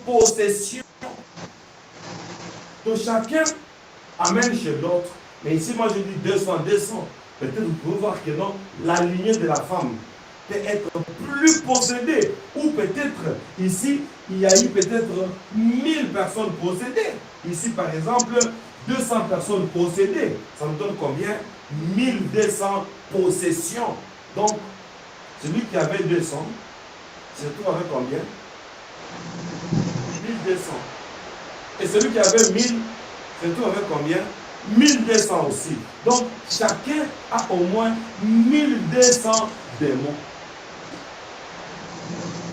possession. Donc chacun amène chez l'autre. Mais ici, moi, je dis 200, 200. Peut-être vous pouvez voir que non, la lignée de la femme peut être plus possédée. Ou peut-être, ici, il y a eu peut-être 1000 personnes possédées. Ici, par exemple, 200 personnes possédées. Ça nous donne combien? 1200 possessions. Donc, celui qui avait 200, se retrouve avec combien? 1200. Et celui qui avait 1000, se retrouve avec combien? 1200 aussi. Donc, chacun a au moins 1200 démons.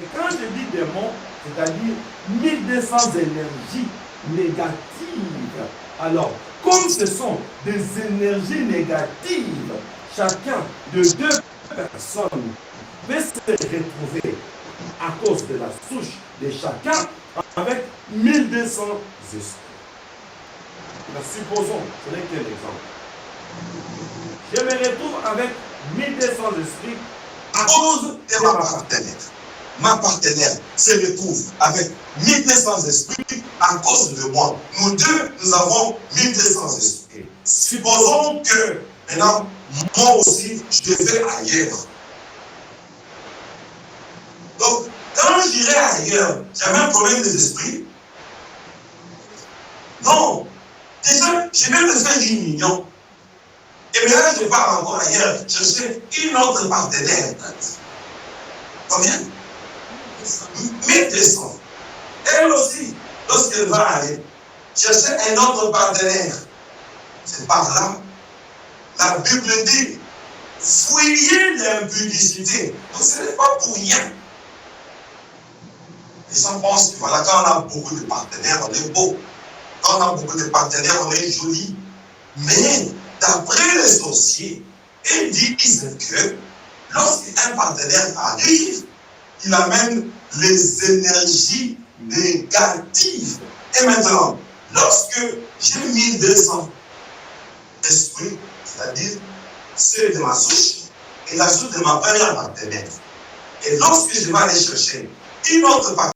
Et quand je dis démons, c'est-à-dire 1200 énergies négatives. Alors, comme ce sont des énergies négatives, chacun de deux personnes peut se retrouver à cause de la souche de chacun avec 1200 esprits. Mais supposons, ce n'est qu'un exemple. Je me retrouve avec 1200 esprits à cause de ma partenaire. Ma partenaire se retrouve avec 1200 esprits à cause de moi. Nous deux, nous avons 1200 esprits. Supposons que maintenant, moi aussi, je vais ailleurs. Donc, quand j'irai ailleurs, j'avais un problème des esprits. Non. Déjà, je vais me faire une union. Et maintenant, je pars encore ailleurs, chercher une autre partenaire. Combien? 1200. Elle aussi, lorsqu'elle va aller chercher un autre partenaire, c'est par là. La Bible dit, fuyez l'impudicité. Donc ce n'est pas pour rien. Les gens pensent que voilà, quand on a beaucoup de partenaires, on est beau. Quand on a beaucoup de partenaires, on est joli. Mais d'après les sorciers, ils disent que lorsqu'un partenaire arrive, il amène les énergies négatives. Et maintenant, lorsque j'ai 1200 esprits, c'est-à-dire ceux de ma souche et la souche de ma première partenaire, et lorsque je vais aller chercher une autre partenaire,